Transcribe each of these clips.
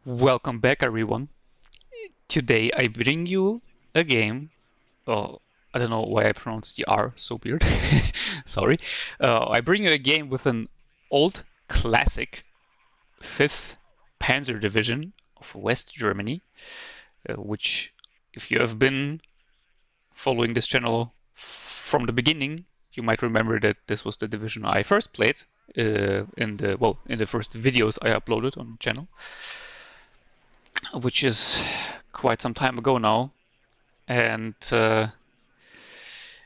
Welcome back, everyone. Today I bring you a game. Oh, I don't know why I pronounced the R so weird. Sorry. I bring you a game with an old classic 5th Panzer Division of West Germany, which, if you have been following this channel from the beginning, you might remember that this was the division I first played in the first videos I uploaded on the channel, which is quite some time ago now. And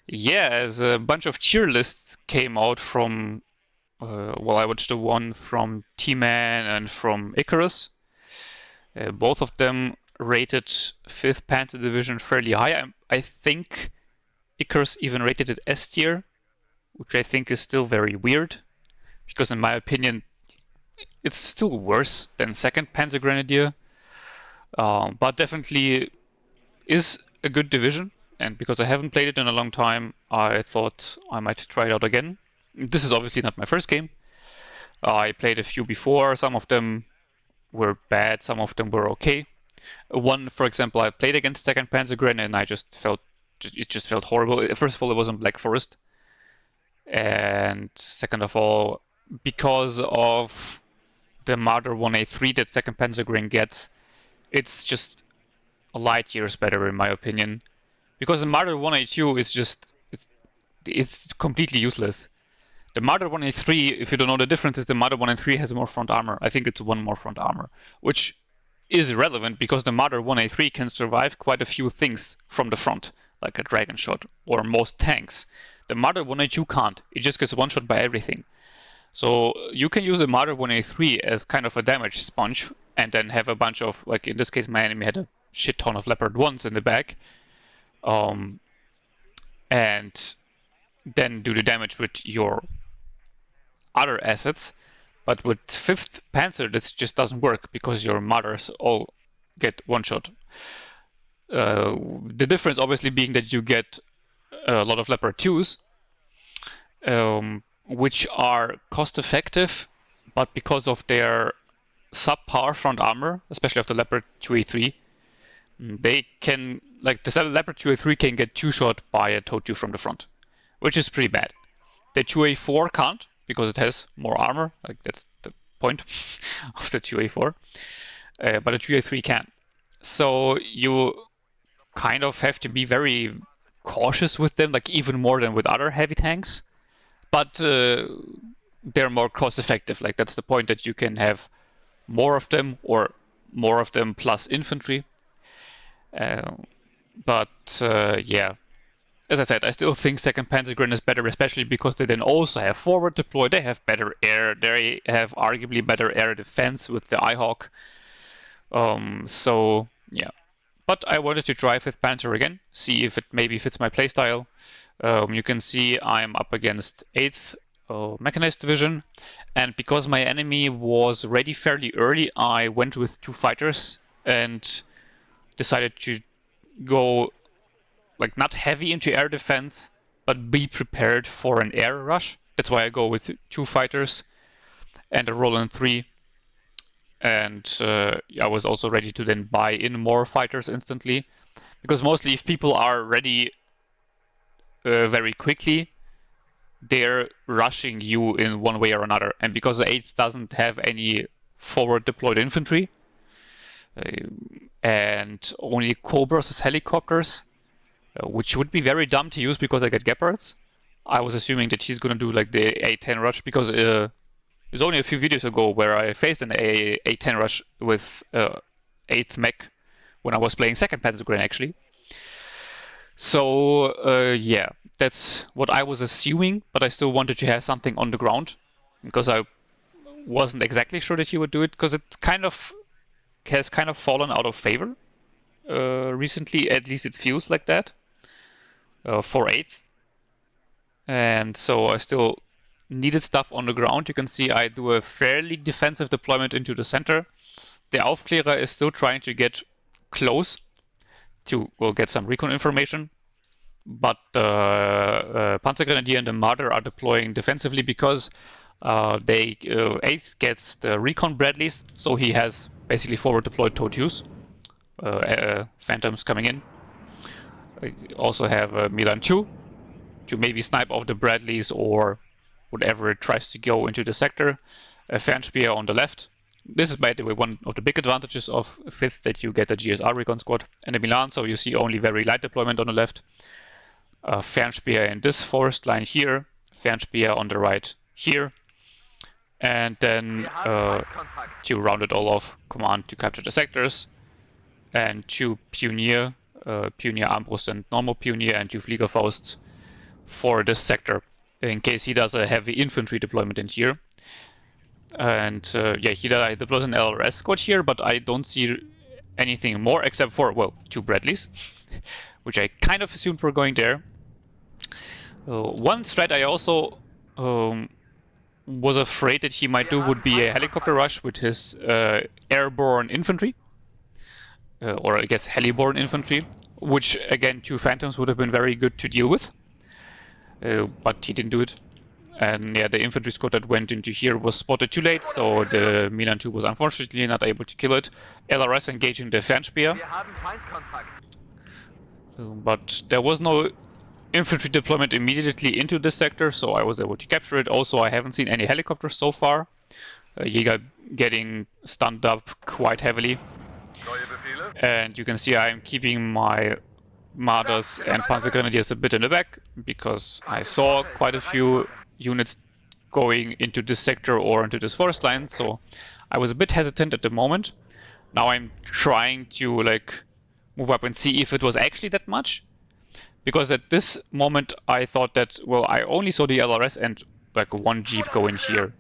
yeah, as a bunch of tier lists came out from, I watched the one from T-Man and from Icarus. Both of them rated 5th Panzer Division fairly high. I think Icarus even rated it S tier, which I think is still very weird, because in my opinion, it's still worse than 2nd Panzer Grenadier, but definitely is a good division. And because I haven't played it in a long time, I thought I might try it out again. This is obviously not my first game. I played a few before. Some of them were bad, some of them were okay. One, for example, I played against 2nd Panzergren and it just felt horrible. First of all, it was in Black Forest. And second of all, because of the Marder 1A3 that 2nd Panzergren gets, it's just light years better in my opinion. Because the Marder 1A2 is just, it's completely useless. The Marder 1A3, if you don't know the difference, is the Marder 1A3 has more front armor. I think it's one more front armor, which is relevant because the Marder 1A3 can survive quite a few things from the front, like a dragon shot or most tanks. The Marder 1A2 can't. It just gets one shot by everything. So you can use a Marder 1A3 as kind of a damage sponge and then have a bunch of, like in this case, my enemy had a shit ton of Leopard 1s in the back. And then do the damage with your other assets. But with 5th Panzer, this just doesn't work because your Marders all get one shot. The difference obviously being that you get a lot of Leopard 2s, which are cost effective, but because of their subpar front armor, especially of the Leopard 2A3, they can, like the Leopard 2A3 can get 2-shot by a TOW from the front, which is pretty bad. The 2A4 can't, because it has more armor, like that's the point of the 2A4, but the 2A3 can. So you kind of have to be very cautious with them, like even more than with other heavy tanks, but they're more cost effective. Like that's the point, that you can have more of them or more of them plus infantry. But yeah, as I said, I still think 2nd Panzergren is better, especially because they then also have forward deploy, they have better air, they have arguably better air defense with the Eyehawk. So, yeah. But I wanted to try 5th Panzer again, see if it maybe fits my playstyle. You can see I'm up against 8th Mechanized Division, and because my enemy was ready fairly early, I went with 2 fighters and decided to go like not heavy into air defense, but be prepared for an air rush. That's why I go with 2 fighters and a Roland 3. And I was also ready to then buy in more fighters instantly, because mostly if people are ready very quickly, they're rushing you in one way or another. And because the 8th doesn't have any forward deployed infantry, and only Cobras as helicopters, which would be very dumb to use because I get Gepards. I was assuming that he's gonna do like the A10 rush, because it was only a few videos ago where I faced an A10 rush with 8th Mech when I was playing 2nd Panzergren actually. So yeah, that's what I was assuming, but I still wanted to have something on the ground because I wasn't exactly sure that he would do it, because it has kind of fallen out of favor recently. At least it feels like that. For 8th. And so I still needed stuff on the ground. You can see I do a fairly defensive deployment into the center. The Aufklärer is still trying to get close to get some recon information. But the Panzergrenadier and the Marder are deploying defensively because Ace gets the recon Bradleys, so he has basically forward deployed TOW2s, Phantoms coming in. You also have Milan 2 to maybe snipe off the Bradleys or whatever it tries to go into the sector. A Fernspeer on the left. This is, by the way, one of the big advantages of 5th, that you get a GSR recon squad and a Milan, so you see only very light deployment on the left. Fernspeer in this forest line here, Fernspeer on the right here, and then to round it all off, command to capture the sectors, and 2 Pioneer, Pioneer Armbrust and normal Pioneer, and 2 Fliegerfausts for this sector, in case he does a heavy infantry deployment in here. And yeah, he deploys an LRS squad here, but I don't see anything more except for, well, 2 Bradleys, which I kind of assumed were going there. One threat I also was afraid that he might do would be a helicopter rush with his airborne infantry, or I guess heliborne infantry, which again 2 Phantoms would have been very good to deal with, but he didn't do it. And yeah, the infantry squad that went into here was spotted too late, so the Milan 2 was unfortunately not able to kill it. LRS engaging the Fernspeer. But there was no infantry deployment immediately into this sector, so I was able to capture it. Also, I haven't seen any helicopters so far. Jäger getting stunned up quite heavily. And you can see I'm keeping my Marders and Panzer Grenadiers a bit in the back, because I saw quite a few units going into this sector or into this forest line, so I was a bit hesitant at the moment. Now I'm trying to like move up and see if it was actually that much, because at this moment I thought that, well, I only saw the LRS and like 1 Jeep go in here.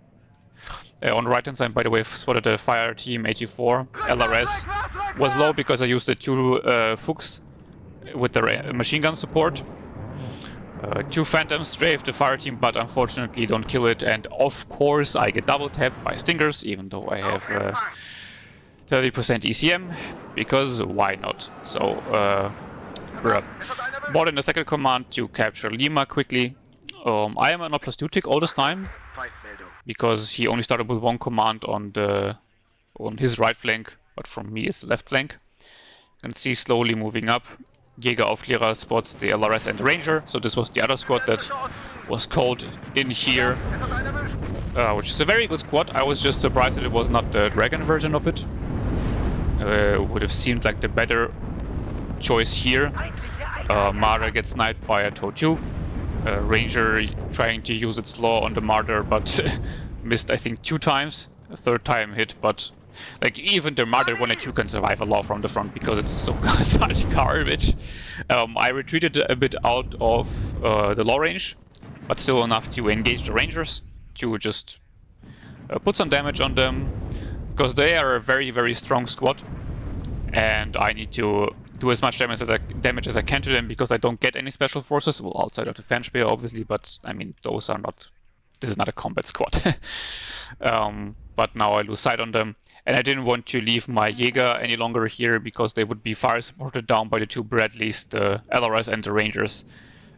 On the right hand side, by the way, I've spotted a fire team 84. LRS was low because I used the 2 Fuchs with the machine gun support. 2 Phantoms strafe the fire team, but unfortunately don't kill it, and of course I get double tapped by Stingers, even though I have 30% ECM, because why not? So, brought in the second command to capture Lima quickly. I am on a +2 tick all this time, because he only started with 1 command on his right flank, but from me it's the left flank. You can see slowly moving up. Jäger Aufklärer spots the LRS and the Ranger, so this was the other squad that was called in here, which is a very good squad. I was just surprised that it was not the Dragon version of it. Would have seemed like the better choice here. Marder gets sniped by a TOW2. Ranger trying to use its law on the Marder, but missed I think 2 times. A 3rd time hit, but like even the Marder 1 and 2 can survive a law from the front because it's so such garbage. I retreated a bit out of the law range, but still enough to engage the Rangers to just put some damage on them, because they are a very, very strong squad, and I need to do as much damage as I can to them, because I don't get any special forces, well, outside of the Fernspeer obviously, but I mean those are not. This is not a combat squad. But now I lose sight on them, and I didn't want to leave my Jäger any longer here, because they would be fire supported down by the 2 Bradleys, the LRS and the Rangers.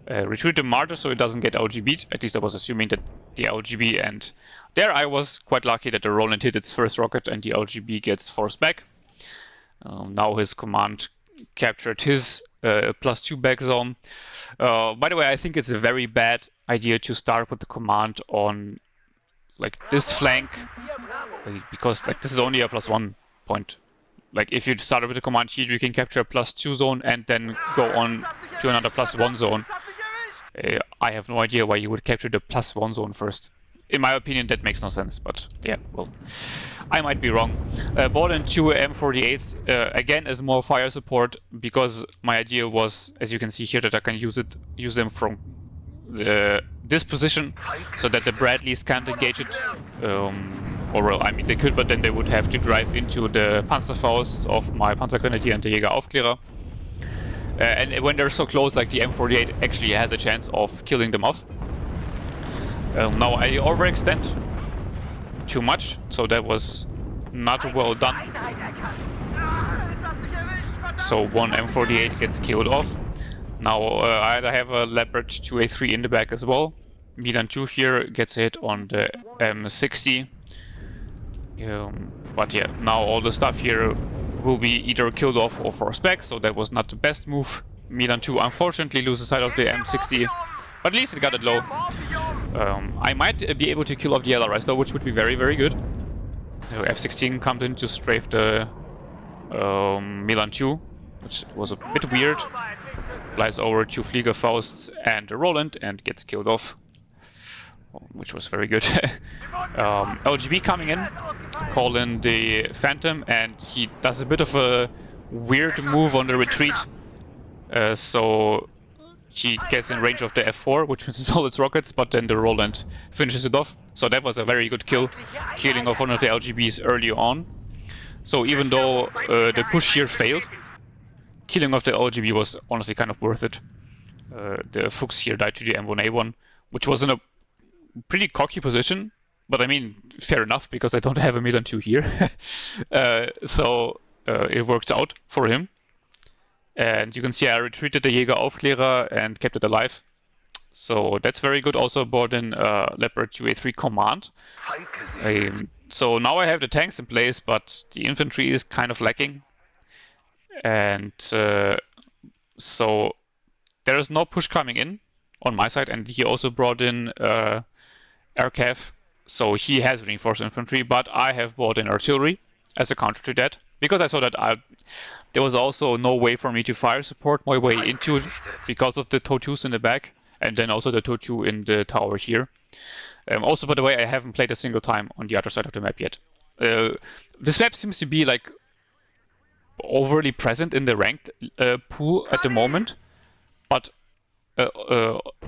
Retreat the Marder so it doesn't get LGB'd, at least I was assuming that the LGB, and there I was quite lucky that the Roland hit its first rocket and the LGB gets forced back. Now his command captured his +2 back zone. By the way, I think it's a very bad idea to start with the command on like this flank, because like this is only a +1 point. Like if you started with the command here, you can capture a +2 zone and then go on to another +1 zone. I have no idea why you would capture the +1 zone first. In my opinion, that makes no sense, but yeah, well, I might be wrong. Bought in 2 M48s, again as more fire support, because my idea was, as you can see here, that I can use them from this position, so that the Bradleys can't engage it. Or well, I mean they could, but then they would have to drive into the Panzerfausts of my Panzer Grenadier and the Jäger Aufklärer. And when they're so close, like the M48 actually has a chance of killing them off. Now I overextend too much, so that was not well done. So 1 M48 gets killed off. Now I have a Leopard 2A3 in the back as well, Milan 2 here gets a hit on the M60. But yeah, now all the stuff here will be either killed off or forced back, so that was not the best move. Milan 2 unfortunately loses sight of the M60, but at least it got it low. I might be able to kill off the LRS though, which would be very, very good. So F-16 comes in to strafe the Milan 2, which was a bit weird. Flies over to Fliegerfausts and Roland and gets killed off, which was very good. LGB coming in, call in the Phantom, and he does a bit of a weird move on the retreat. So he gets in range of the F4, which misses all its rockets, but then the Roland finishes it off. So that was a very good kill, killing off one of the LGBs early on. So even though the push here failed, killing off the LGB was honestly kind of worth it. The Fuchs here died to the M1A1, which was in a pretty cocky position, but I mean, fair enough, because I don't have a Milan 2 here. So it works out for him. And you can see I retreated the Jäger Aufklärer and kept it alive. So that's very good. Also brought in Leopard 2A3 command. So now I have the tanks in place, but the infantry is kind of lacking. And so there is no push coming in on my side. And he also brought in Aircav. So he has reinforced infantry, but I have brought in artillery as a counter to that. Because I saw that there was also no way for me to fire support my way into it because of the TOW2s in the back, and then also the TOW2 in the tower here. Also, by the way, I haven't played a single time on the other side of the map yet. This map seems to be like overly present in the ranked pool at the moment, but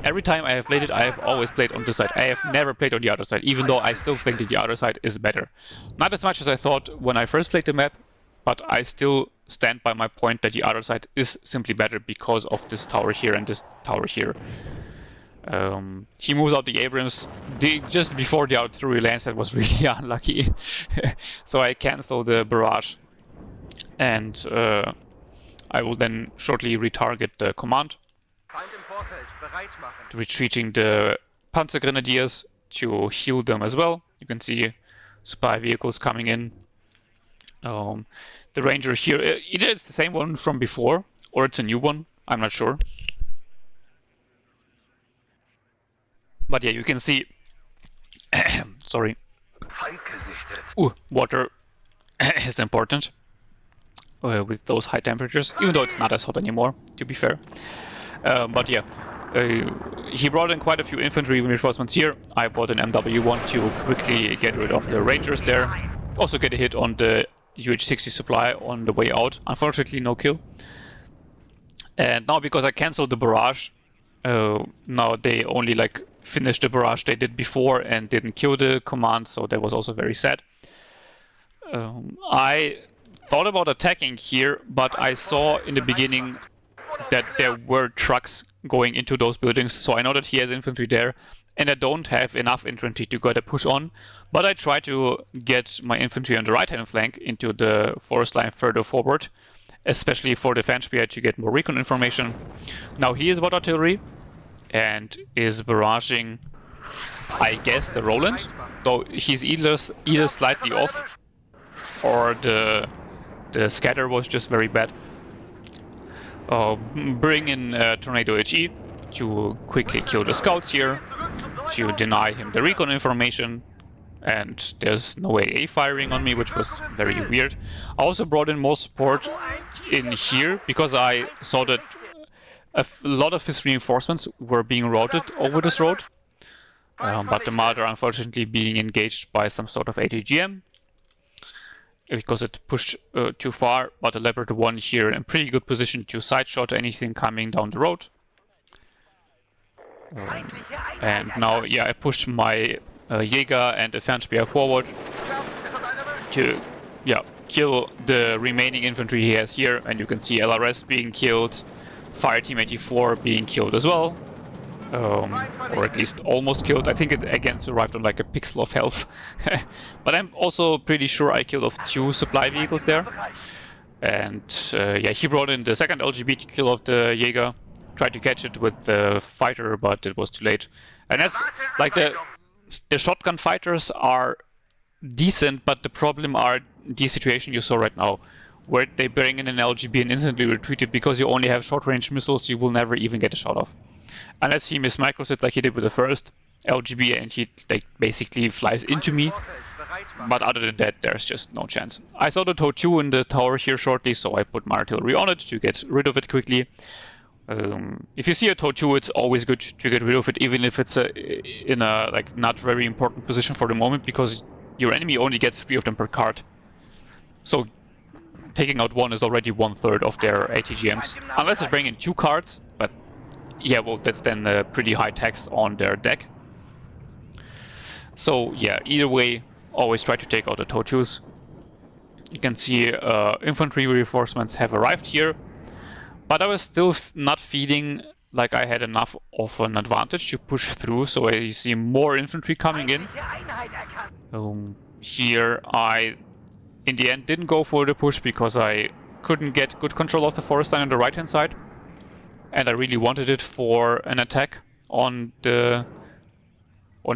every time I have played it, I have always played on this side. I have never played on the other side, even though I still think that the other side is better. Not as much as I thought when I first played the map, but I still stand by my point that the other side is simply better because of this tower here and this tower here. He moves out the Abrams just before the artillery lands. That was really unlucky. So I cancel the barrage, and I will then shortly retarget the command, retreating the Panzergrenadiers to heal them as well. You can see supply vehicles coming in. The Ranger here, either it's the same one from before or it's a new one, I'm not sure. But yeah, you can see, sorry, water is important with those high temperatures, even though it's not as hot anymore, to be fair. But yeah, he brought in quite a few infantry reinforcements here. I bought an MW1 to quickly get rid of the Rangers there. Also get a hit on the UH-60 supply on the way out. Unfortunately, no kill. And now because I cancelled the barrage, now they only like finished the barrage they did before and didn't kill the command, so that was also very sad. I thought about attacking here, but I saw in the beginning that there were trucks going into those buildings, so I know that he has infantry there, and I don't have enough infantry to get a push on, but I try to get my infantry on the right-hand flank into the forest line further forward, especially for the Fanspeer to get more recon information. Now he is about artillery and is barraging, I guess, the Roland, though he's either slightly off or the scatter was just very bad. Bring in Tornado HE to quickly kill the scouts here, to deny him the recon information, and there's no AA firing on me, which was very weird. I also brought in more support in here because I saw that a lot of his reinforcements were being routed over this road, but the Marder unfortunately being engaged by some sort of ATGM because it pushed too far, but the Leopard 1 here in pretty good position to sideshot anything coming down the road. And now, yeah, I pushed my Jäger and the Fanspeer forward to, yeah, kill the remaining infantry he has here, and you can see LRS being killed, Fireteam 84 being killed as well, or at least almost killed. I think it again survived on like a pixel of health. But I'm also pretty sure I killed off 2 supply vehicles there. And yeah, he brought in the second LGB to kill off the Jäger. tried to catch it with the fighter, but it was too late. And that's like the shotgun fighters are decent, but the problem are the situation you saw right now, where they bring in an LGB and instantly retreat it because you only have short-range missiles. You will never even get a shot off, unless he mismicros it like he did with the first LGB and he like basically flies into me. But other than that, there's just no chance. I saw the TOW 2 in the tower here shortly, so I put my artillery on it to get rid of it quickly. If you see a TOW 2, it's always good to get rid of it, even if it's in a like not very important position for the moment, because your enemy only gets 3 of them per card. So taking out 1 is already 1/3 of their ATGMs, unless they bring in 2 cards. But yeah, well, that's then a pretty high tax on their deck. So yeah, either way, always try to take out the TOW 2s. You can see infantry reinforcements have arrived here, but I was still not feeling like I had enough of an advantage to push through, so you see more infantry coming in. Here I, in the end, didn't go for the push because I couldn't get good control of the forest line on the right-hand side, and I really wanted it for an attack on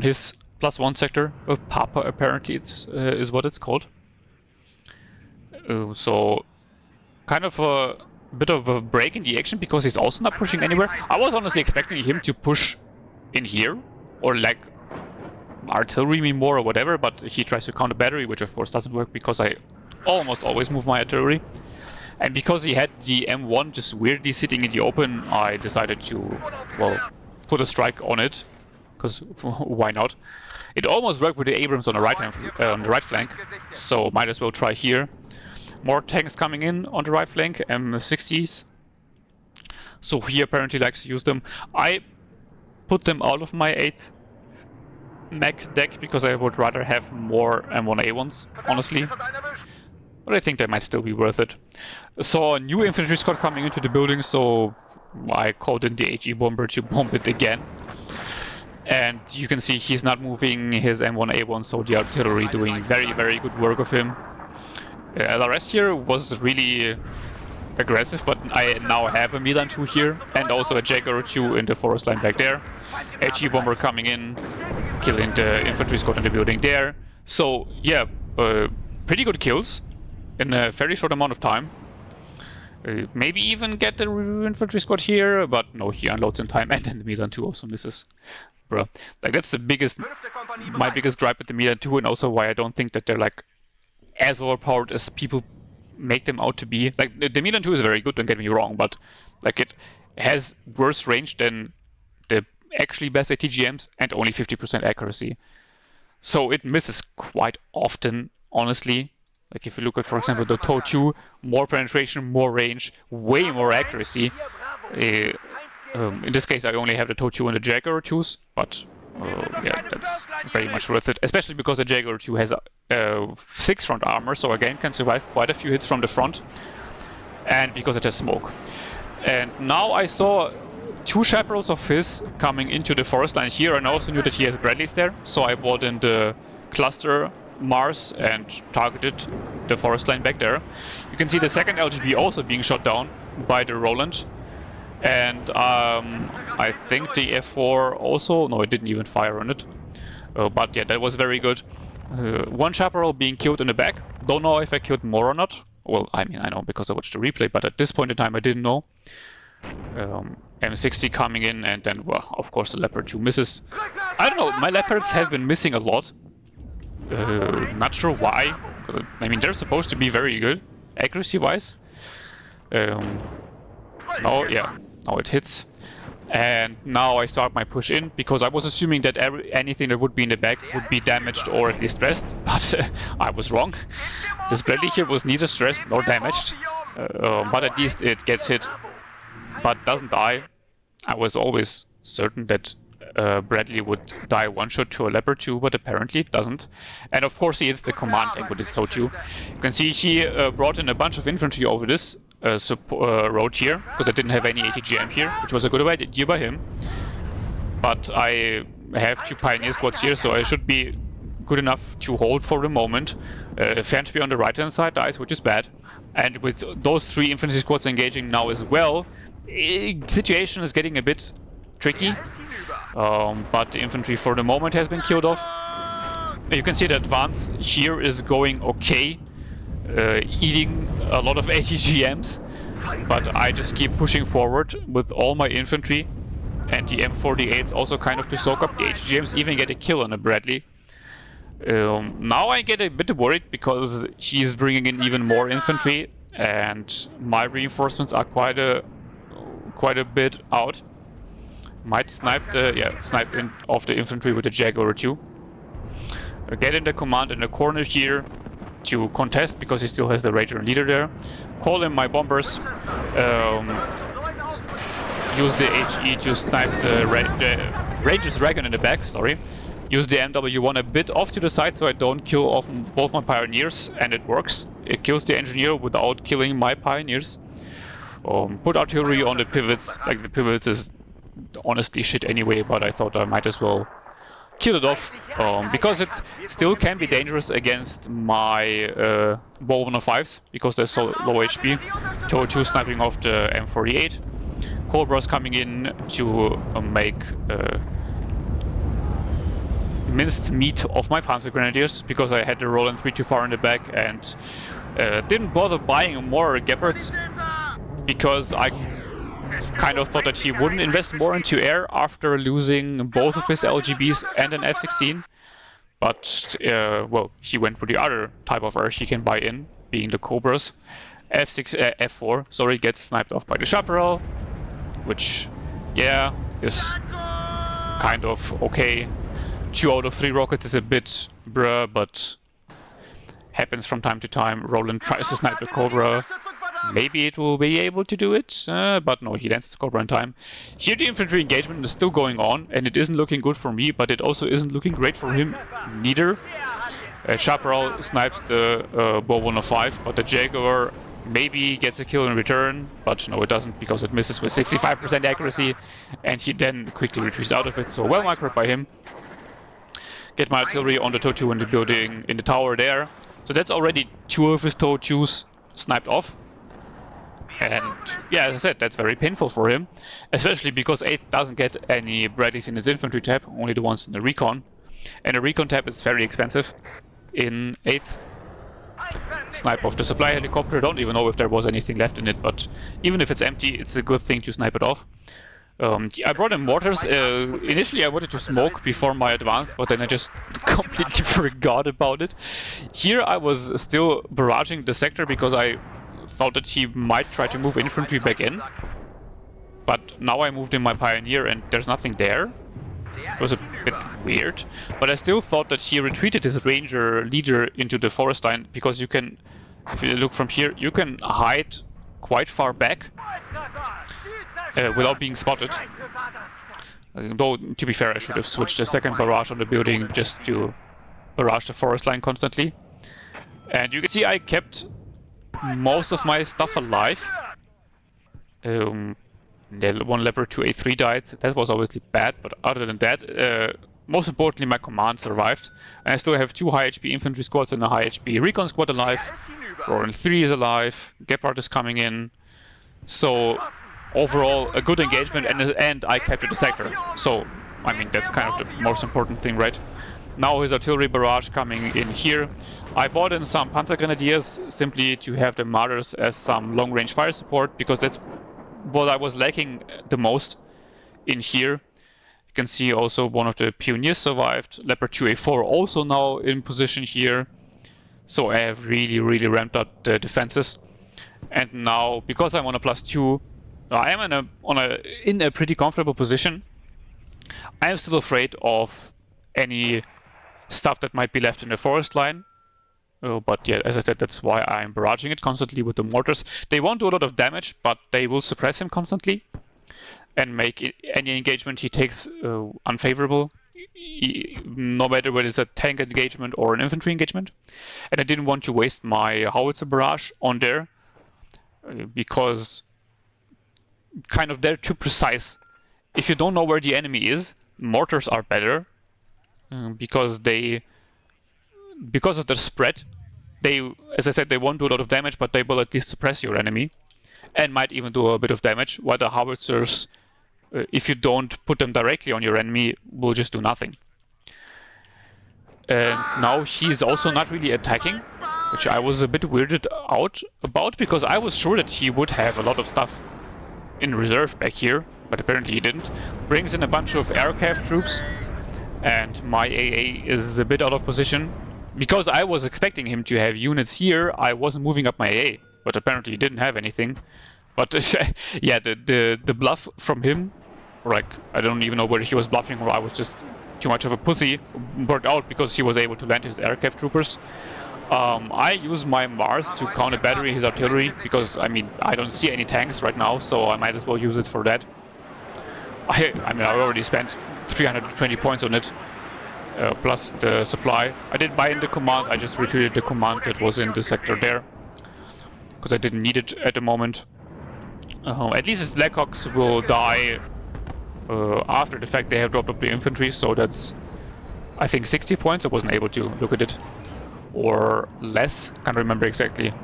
his +1 sector. Papa, apparently is what it's called. So kind of a bit of a break in the action because he's also not pushing anywhere. I was honestly expecting him to push in here or like artillery me more or whatever, but he tries to counter battery, which of course doesn't work because I almost always move my artillery. And because he had the M1 just weirdly sitting in the open, I decided to, well, put a strike on it, because why not? It almost worked with the Abrams on the right flank, so might as well try here. More tanks coming in on the right flank, M60s. So he apparently likes to use them. I put them out of my 8 Mech deck because I would rather have more M1A1s, honestly. But I think they might still be worth it. Saw a new infantry squad coming into the building, so I called in the HE bomber to bomb it again. And you can see he's not moving his M1A1, so the artillery doing very, very good work of him. LRS here was really aggressive, but I now have a Milan 2 here, and also a Jaguar 2 in the forest line back there. HE bomber coming in, killing the infantry squad in the building there. So yeah, pretty good kills in a very short amount of time. Maybe even get the infantry squad here, but no, he unloads in time, and then the Milan 2 also misses. Bruh, like that's my biggest gripe with the Milan 2, and also why I don't think that they're like as overpowered as people make them out to be. Like the Milan 2 is very good, don't get me wrong, but like it has worse range than the actually best ATGMs and only 50% accuracy. So it misses quite often, honestly. Like if you look at, for example, the TOW 2, more penetration, more range, way more accuracy. In this case, I only have the TOW 2 and the Jaguar 2s, but yeah, that's very much worth it. Especially because the Jaguar 2 has 6 front armor, so again can survive quite a few hits from the front, and because it has smoke. And now I saw 2 chaparrals of his coming into the forest line here, and I also knew that he has Bradleys there, so I bought in the cluster Mars and targeted the forest line back there. You can see the second LGB also being shot down by the Roland. And I think the F4 also, no, it didn't even fire on it. But yeah, that was very good. 1 chaparral being killed in the back. Don't know if I killed more or not. Well, I mean, I know because I watched the replay, but at this point in time I didn't know. M60 coming in, and then, well, of course the Leopard 2 misses. I don't know, my Leopards have been missing a lot. Not sure why, because I mean they're supposed to be very good accuracy-wise. No, yeah, now it hits, and now I start my push in because I was assuming that anything that would be in the back would be damaged or at least stressed, but I was wrong. This Bradley here was neither stressed nor damaged, but at least it gets hit, but doesn't die. I was always certain that Bradley would die one shot to a Leopard 2, but apparently it doesn't. And of course he hits the command tank with his TOW 2. You can see he brought in a bunch of infantry over this road here, because I didn't have any ATGM here, which was a good idea by him. But I have 2 Pioneer squads here, so I should be good enough to hold for the moment. Fernspiel on the right hand side dies, which is bad. And with those 3 infantry squads engaging now as well, Situation is getting a bit tricky, but the infantry for the moment has been killed off. You can see the advance here is going okay, eating a lot of ATGMs, but I just keep pushing forward with all my infantry, and the M48s also kind of to soak up the ATGMs, even get a kill on a Bradley. Now I get a bit worried because he's bringing in even more infantry, and my reinforcements are quite a bit out. Might snipe in off the infantry with a Jaguar or two. Get in the command in the corner here to contest because he still has the Ranger and leader there. Call in my bombers. Use the HE to snipe the Ranger's Dragon in the back. Sorry. Use the MW1 a bit off to the side so I don't kill off both my Pioneers, and it works. It kills the Engineer without killing my Pioneers. Put artillery on the pivots. Like, the pivots is honestly shit anyway, but I thought I might as well kill it off, because it still can be dangerous against my Bow 105s, because they're so low HP. TOW2 sniping off the M48. Cobra's coming in to make minced meat of my Panzer Grenadiers, because I had the Roland 3 too far in the back, and didn't bother buying more Gepards, because I kind of thought that he wouldn't invest more into air after losing both of his LGBs and an F-16. But, well, he went with the other type of air he can buy in, being the Cobras. F4, sorry, gets sniped off by the Chaparral, which, yeah, is kind of okay. 2 out of 3 rockets is a bit bruh, but happens from time to time. Roland tries to snipe the Cobra. Maybe it will be able to do it, but no, he lands the Cobra in time. Here the infantry engagement is still going on, and it isn't looking good for me, but it also isn't looking great for him neither. Chaparral snipes the Bow 105, but the Jaguar maybe gets a kill in return, but no, it doesn't, because it misses with 65% accuracy, and he then quickly retreats out of it, so well microed by him. Get my artillery on the TOW2 in the building, in the tower there. So that's already 2 of his TOW2s sniped off. And yeah, as I said, that's very painful for him, especially because 8th doesn't get any Bradleys in its infantry tab, only the ones in the recon. And the recon tab is very expensive in 8th. Snipe off the supply helicopter. Don't even know if there was anything left in it, but even if it's empty, it's a good thing to snipe it off. I brought in mortars. Initially I wanted to smoke before my advance, but then I just completely forgot about it. Here I was still barraging the sector because I thought that he might try to move infantry back in. But now I moved in my Pioneer and there's nothing there. It was a bit weird. But I still thought that he retreated his Ranger leader into the forest line, because you can, if you look from here, you can hide quite far back without being spotted. Though, to be fair, I should have switched the second barrage on the building just to barrage the forest line constantly. And you can see I kept most of my stuff alive. One Leopard 2A3 died. That was obviously bad, but other than that, most importantly, my command survived. And I still have 2 high HP infantry squads and a high HP recon squad alive. Roran 3 is alive. Gepard is coming in. So overall, a good engagement, and I captured the sector. So, I mean, that's kind of the most important thing, right? Now his artillery barrage coming in here. I bought in some Panzer Grenadiers simply to have the Martyrs as some long-range fire support, because that's what I was lacking the most in here. You can see also one of the Pioneers survived. Leopard 2A4 also now in position here. So I have really ramped up the defenses. And now, because I'm on a +2, I am in a pretty comfortable position. I am still afraid of any stuff that might be left in the forest line. But yeah, as I said, that's why I'm barraging it constantly with the mortars. They won't do a lot of damage, but they will suppress him constantly and make any engagement he takes unfavorable, no matter whether it's a tank engagement or an infantry engagement. And I didn't want to waste my howitzer barrage on there, because kind of they're too precise. If you don't know where the enemy is, mortars are better, because of their spread. They, as I said, they won't do a lot of damage, but they will at least suppress your enemy. and might even do a bit of damage, while the howitzers, if you don't put them directly on your enemy, will just do nothing. And now he's also not really attacking, which I was a bit weirded out about, because I was sure that he would have a lot of stuff in reserve back here, but apparently he didn't. Brings in a bunch of aircraft troops, and my AA is a bit out of position. Because I was expecting him to have units here, I wasn't moving up my AA, but apparently he didn't have anything. But yeah, the bluff from him, like, I don't even know whether he was bluffing or I was just too much of a pussy, worked out because he was able to land his aircraft troopers. I use my Mars to counter battery his artillery, because, I mean, I don't see any tanks right now, so I might as well use it for that. I mean, I already spent 320 points on it, plus the supply. I didn't buy in the command, I just retreated the command that was in the sector there, because I didn't need it at the moment. At least his Blackhawks will die after the fact they have dropped up the infantry, so that's, I think, 60 points. I wasn't able to look at it. Or less, can't remember exactly.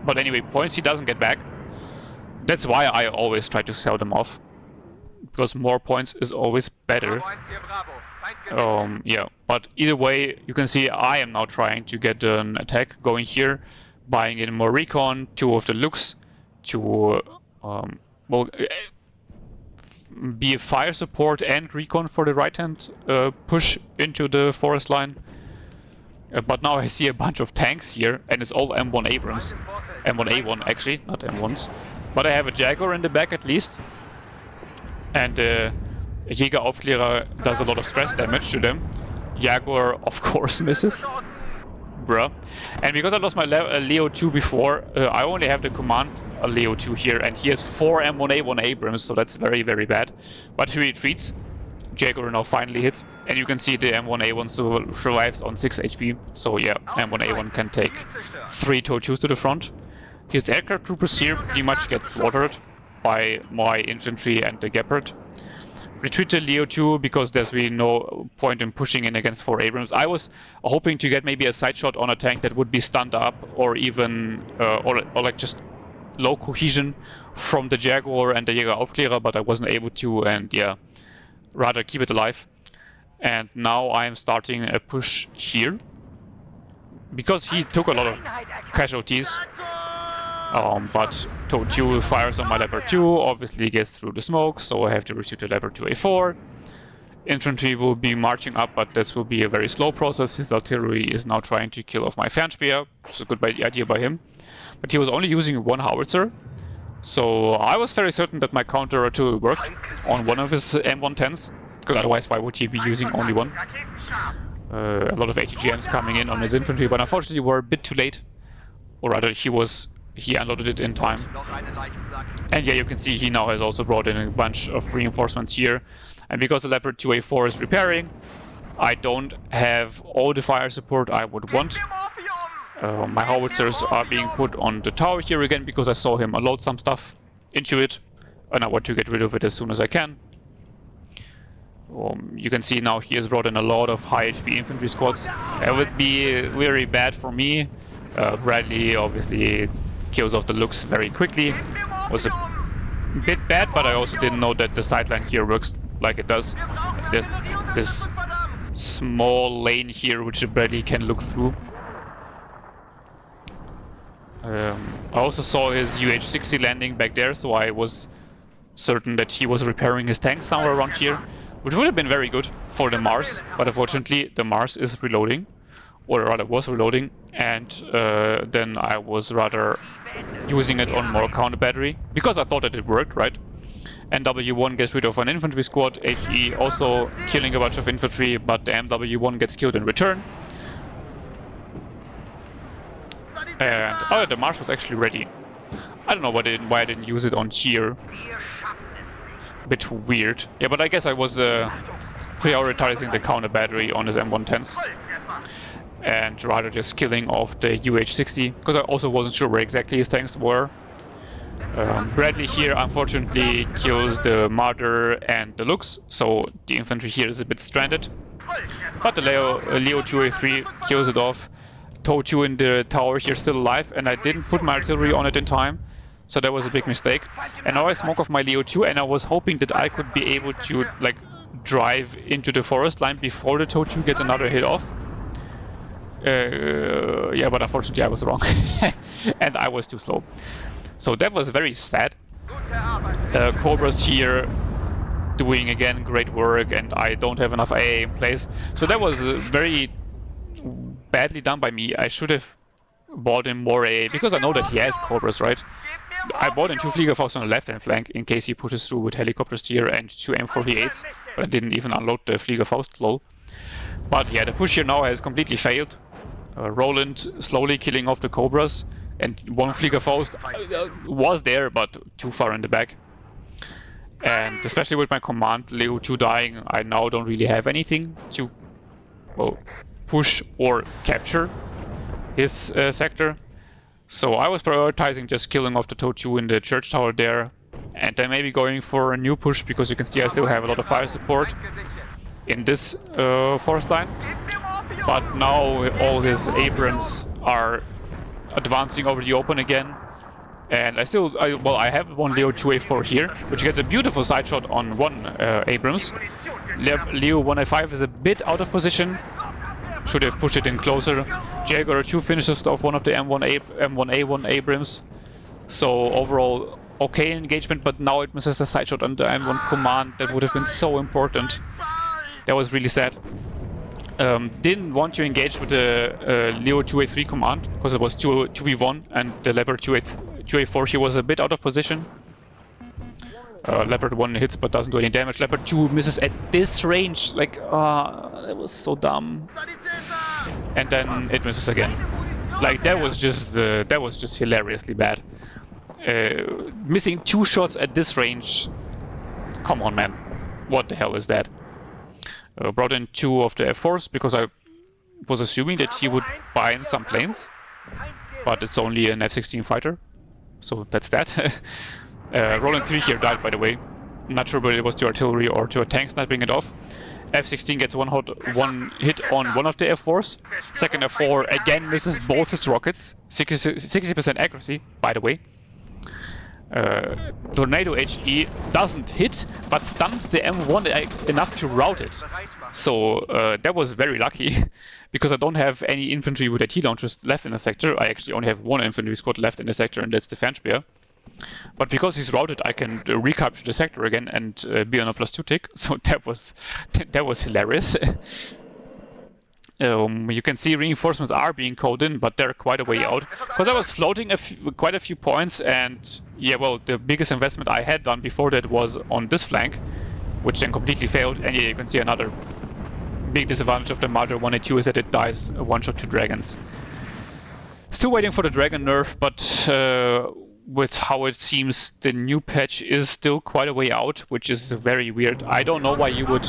But anyway, points he doesn't get back. That's why I always try to sell them off, because more points is always better. Yeah, but either way, you can see I am now trying to get an attack going here, buying in more recon, 2 of the looks, to well, be a fire support and recon for the right hand push into the forest line. But now I see a bunch of tanks here, and it's all M1 Abrams. M1A1 actually, not M1s. But I have a Jaguar in the back at least. And Jägeraufklärer does a lot of stress damage to them. Jaguar, of course, misses. Bruh. And because I lost my Leo 2 before, I only have the command Leo 2 here, and he has 4 M1A1 Abrams, so that's very, very bad. But he retreats. Jaguar now finally hits, and you can see the M1A1 survives on 6 HP. So yeah, M1A1 can take 3 TOW2s to the front. His aircraft troopers here pretty much get slaughtered by my infantry and the Gepard. Retreat the Leo 2 because there's really no point in pushing in against 4 Abrams. I was hoping to get maybe a side shot on a tank that would be stunned up, or even or like just low cohesion from the Jaguar and the Jägeraufklärer, but I wasn't able to, and yeah, rather keep it alive. And now I'm starting a push here, because he took a lot of casualties. But TOW2 fires on my Leopard 2, obviously gets through the smoke, so I have to retreat to Leopard 2A4. Infantry will be marching up, but this will be a very slow process. His artillery is now trying to kill off my Fernspeer, which is a good idea by him. But he was only using 1 howitzer, so I was very certain that my counter artillery worked on one of his M110s, because otherwise why would he be using only 1? A lot of ATGMs coming in on his infantry, but unfortunately were a bit too late. Or rather, he unloaded it in time. And yeah, you can see he now has also brought in a bunch of reinforcements here. And because the Leopard 2A4 is repairing, I don't have all the fire support I would want. My howitzers are being put on the tower here again, because I saw him unload some stuff into it, and I want to get rid of it as soon as I can. You can see now he has brought in a lot of high HP infantry squads. That would be very bad for me. Bradley obviously kills off the looks very quickly. Was a bit bad, but I also didn't know that the sideline here works like it does. There's this small lane here which Bradley can look through. I also saw his UH-60 landing back there, so I was certain that he was repairing his tank somewhere around here, which would have been very good for the Mars, but unfortunately the Mars is reloading, or rather was reloading, and then I was rather using it on more counter battery, because I thought that it worked, right? NW1 gets rid of an infantry squad, HE also killing a bunch of infantry, but the MW1 gets killed in return. And oh, the Mars was actually ready. I don't know why I didn't use it on here. Bit weird. Yeah, but I guess I was prioritizing the counter battery on his M110s. And rather just killing off the UH-60, because I also wasn't sure where exactly his tanks were. Bradley here unfortunately kills the Marder and the Lux, so the infantry here is a bit stranded. But the Leo 2A3 kills it off. TOW2 in the tower here still alive, and I didn't put my artillery on it in time. so that was a big mistake. And now I smoke off my Leo 2, and I was hoping that I could be able to like drive into the forest line before the TOW 2 gets another hit off. Yeah, but unfortunately I was wrong, and I was too slow. So that was very sad. Cobras here doing again great work, and I don't have enough AA in place. So that was very badly done by me. I should have bought in more AA, because I know that he has Cobras, right? I bought in 2 Fliegerfaust on the left-hand flank in case he pushes through with helicopters here and 2 M48s, but I didn't even unload the Fliegerfaust, lol. But yeah, the push here now has completely failed. Roland slowly killing off the Cobras, and 1 Fliegerfaust was there, but too far in the back. And especially with my command Leo 2 dying, I now don't really have anything to, well, push or capture his sector. So I was prioritizing just killing off the TOW 2 in the church tower there, and then maybe going for a new push, because you can see I still have a lot of fire support in this forest line. But now all his Abrams are advancing over the open again. And I have 1 Leo 2A4 here, which gets a beautiful side shot on 1 Abrams. Leo 1A5 is a bit out of position. Should have pushed it in closer. Jaguar 2 finishes off one of the M1A1 Abrams. So overall, okay engagement, but now it misses a side shot on the M1 command. That would have been so important. That was really sad. Didn't want to engage with the Leo 2A3 command, because it was 2v1, and the Leopard 2A4 here was a bit out of position. Leopard 1 hits but doesn't do any damage. Leopard 2 misses at this range. Like, that was so dumb. And then it misses again. Like, that was just hilariously bad. Missing 2 shots at this range. Come on, man. What the hell is that? Brought in 2 of the F4s because I was assuming that he would buy in some planes. But it's only an F-16 fighter. So that's that. Roland 3 here died, by the way. Not sure whether it was to artillery or to a tank sniping it off. F-16 gets one hit on one of the F4s. Second F4 again misses both its rockets. 60% accuracy, by the way. Tornado HE doesn't hit, but stuns the M1 enough to rout it. So that was very lucky, because I don't have any infantry with AT launchers left in the sector. I actually only have 1 infantry squad left in the sector, and that's the Fanspeer. But because he's routed, I can recapture the sector again and be on a +2 tick. So that was hilarious. You can see reinforcements are being called in, but they're quite a way out. Because I was floating quite a few points, and yeah, well, the biggest investment I had done before that was on this flank, which then completely failed. And yeah, you can see another big disadvantage of the Mother 1A2 is that it dies 1-shot to dragons. Still waiting for the dragon nerf, but with how it seems, the new patch is still quite a way out, which is very weird. I don't know why you would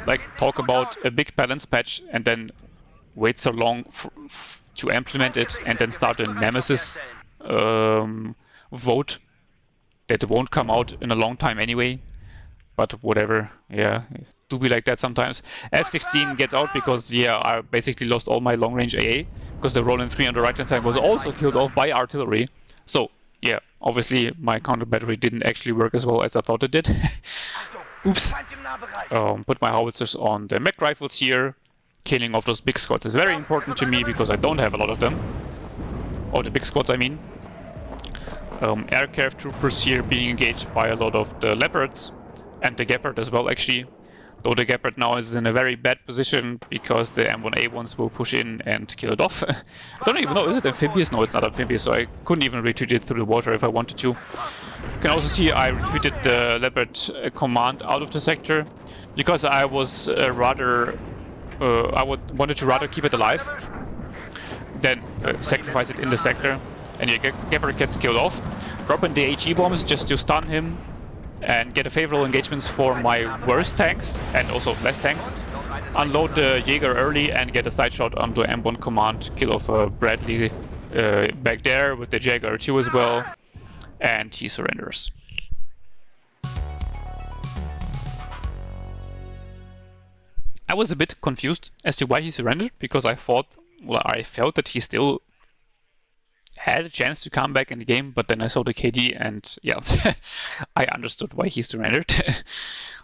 like talk about a big balance patch and then wait so long to implement it and then start a Nemesis vote that won't come out in a long time anyway. But whatever, yeah, do be like that sometimes. F-16 gets out because, yeah, I basically lost all my long-range AA, because the Roland 3 on the right-hand side was also killed off by artillery. So, yeah, obviously my counter battery didn't actually work as well as I thought it did. Oops. Put my howitzers on the mech rifles here. Killing off those big squads is very important to me because I don't have a lot of them. Oh, the big squads, I mean. Aircraft troopers here being engaged by a lot of the Leopards. And the Gepard as well, actually. Though the Gepard now is in a very bad position because the M1A1s will push in and kill it off. I don't even know, is it amphibious? No, it's not amphibious, so I couldn't even retreat it through the water if I wanted to. You can also see I retreated the Leopard command out of the sector because I was wanted to rather keep it alive than sacrifice it in the sector. And your Gepard gets killed off. Drop in the HE bombs just to stun him and get a favorable engagements for my worst tanks and also less tanks. Unload the Jaeger early and get a side shot onto M1 command, kill off Bradley back there with the Jaeger 2 as well, and he surrenders. I was a bit confused as to why he surrendered, because I thought, well, I felt that he still had a chance to come back in the game, but then I saw the KD and yeah, I understood why he surrendered.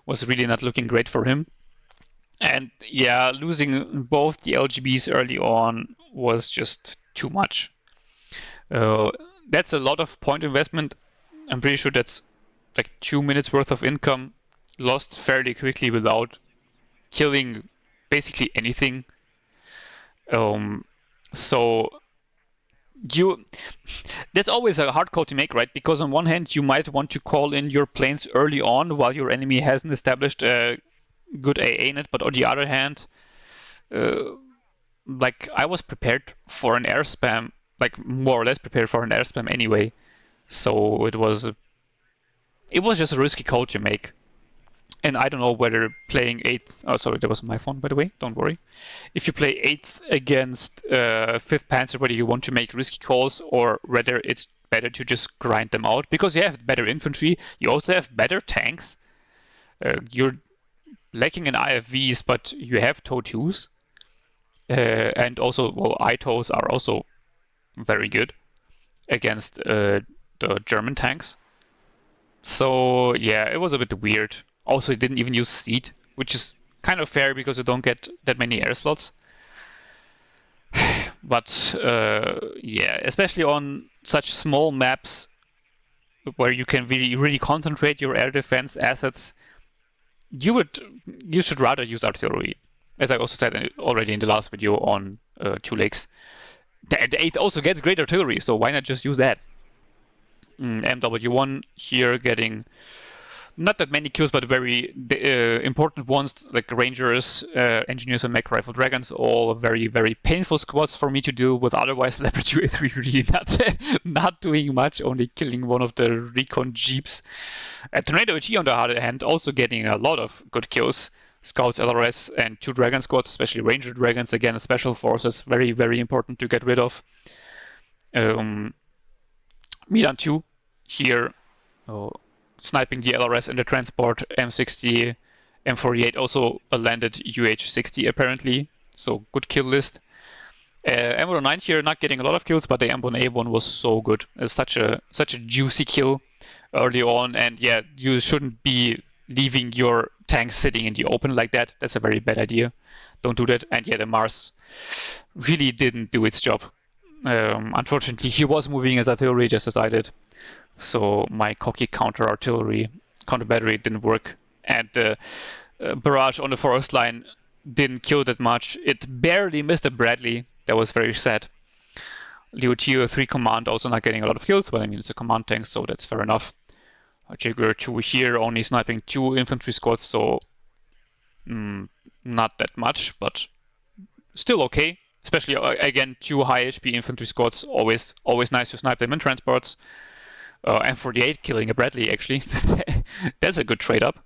Was really not looking great for him. And yeah, losing both the LGBs early on was just too much. Uh, that's a lot of point investment. I'm pretty sure that's like 2 minutes worth of income lost fairly quickly without killing basically anything. Um, so you that's always a hard call to make, right? Because on one hand, you might want to call in your planes early on while your enemy hasn't established a good AA net, but on the other hand, uh, like I was prepared for an air spam, like more or less prepared for an air spam anyway. So it was just a risky call to make. And I don't know whether playing 8th. Oh, sorry, that was my phone, by the way. Don't worry. If you play 8th against 5th Panzer, whether you want to make risky calls or whether it's better to just grind them out. Because you have better infantry, you also have better tanks. You're lacking in IFVs, but you have TOW2s. And also, well, ITOs are also very good against the German tanks. So yeah, it was a bit weird. Also, it didn't even use seed, which is kind of fair because you don't get that many air slots. But yeah, especially on such small maps where you can really concentrate your air defense assets, you should rather use artillery. As I also said already in the last video on Two Lakes. The 8th also gets great artillery, so why not just use that? MW1 here getting not that many kills, but very important ones, like Rangers, Engineers, and Mech Rifle Dragons, all very, very painful squads for me to deal with. Otherwise, Leopard 2A3 really not doing much, only killing one of the recon jeeps. Tornado G, on the other hand, also getting a lot of good kills. Scouts, LRS, and 2 Dragon squads, especially Ranger Dragons, again, special forces, very, very important to get rid of. Milan 2 here. Sniping the LRS in the transport, M60, M48 also landed UH60 apparently, so good kill list. M109 here not getting a lot of kills, but the M1A1 was so good. It's such a juicy kill early on, and yeah, you shouldn't be leaving your tank sitting in the open like that. That's a very bad idea. Don't do that. And yeah, the Mars really didn't do its job. Unfortunately, he was moving his artillery just as I did. So my cocky counter battery didn't work, and the barrage on the forest line didn't kill that much. It barely missed a Bradley. That was very sad. Leo Tier 3 command also not getting a lot of kills, but I mean it's a command tank, so that's fair enough. Jaguar 2 here only sniping 2 infantry squads, so not that much, but still okay. Especially again 2 high HP infantry squads, always nice to snipe them in transports. M48 killing a Bradley, actually. That's a good trade-up.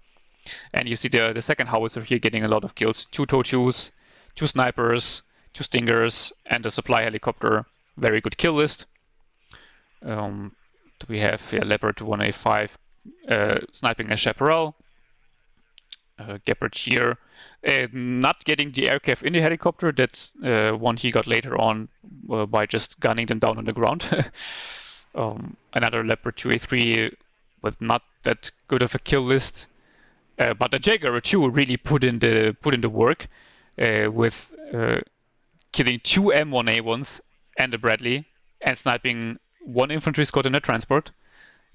And you see the second howitzer here getting a lot of kills. 2 TOW2s, 2 snipers, 2 stingers, and a supply helicopter. Very good kill list. We have Leopard 1A5 sniping a Chaparral. Gepard here not getting the aircraft in the helicopter. That's one he got later on by just gunning them down on the ground. Another Leopard 2A3 with not that good of a kill list, but the Jaguar 2 really put in the work with killing 2 M1A1s and a Bradley and sniping 1 infantry squad in a transport.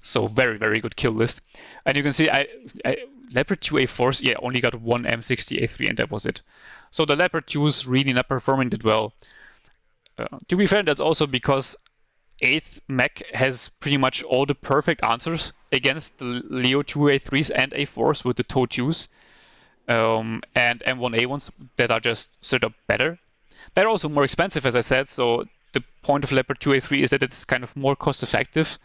So very, very good kill list. And you can see Leopard 2A4s only got 1 M60A3 and that was it. So the Leopard 2s really not performing that well. To be fair, that's also because 8th Mech has pretty much all the perfect answers against the Leo 2A3s and A4s with the TOW2s and M1A1s that are just straight up better. They're also more expensive, as I said, so the point of Leopard 2A3 is that it's kind of more cost effective.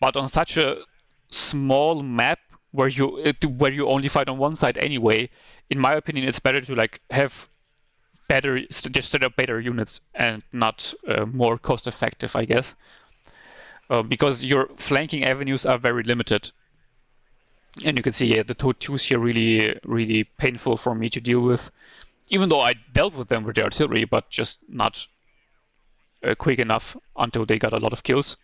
But on such a small map where you only fight on one side anyway, in my opinion, it's better to like have just set up better units and not more cost effective, I guess, because your flanking avenues are very limited. And you can see the TOW2s here really painful for me to deal with, even though I dealt with them with the artillery, but just not quick enough until they got a lot of kills.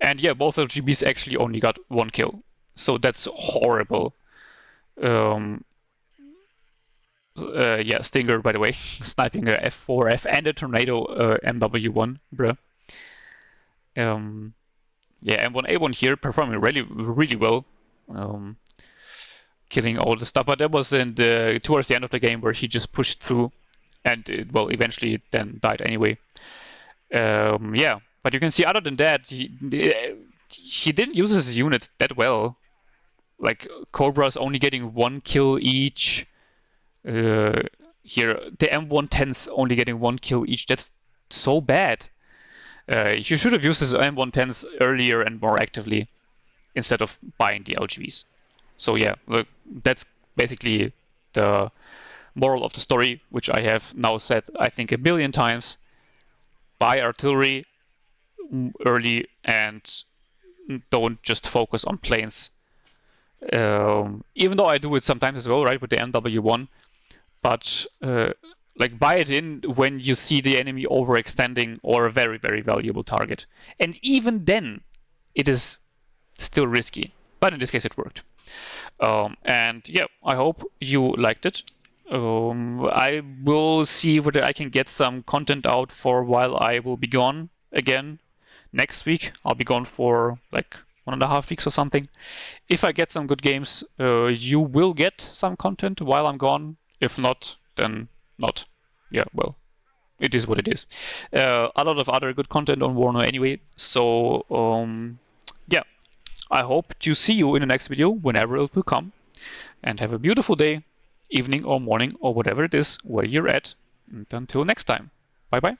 And yeah, both LGBs actually only got 1 kill. So that's horrible. Yeah, Stinger, by the way, sniping a F4F and a Tornado MW1, bruh. Yeah, M1A1 here performing really well. Killing all the stuff, but that was towards the end of the game where he just pushed through and well, eventually then died anyway. Yeah, but you can see other than that, he didn't use his units that well. Like Cobra's only getting 1 kill each. Here, the M110's only getting 1 kill each. That's so bad. You should have used his M110s earlier and more actively instead of buying the LGVs. So yeah, look, that's basically the moral of the story, which I have now said, I think, a billion times. Buy artillery early and don't just focus on planes. Even though I do it sometimes as well, right, with the MW1. But like buy it in when you see the enemy overextending or a very valuable target. And even then, it is still risky. But in this case, it worked. And yeah, I hope you liked it. I will see whether I can get some content out for while I will be gone again next week. I'll be gone for like 1.5 weeks or something. If I get some good games, you will get some content while I'm gone. If not, then not. Yeah, well, it is what it is. A lot of other good content on WARNO anyway. So yeah, I hope to see you in the next video whenever it will come. And have a beautiful day, evening or morning or whatever it is where you're at. And until next time, bye bye.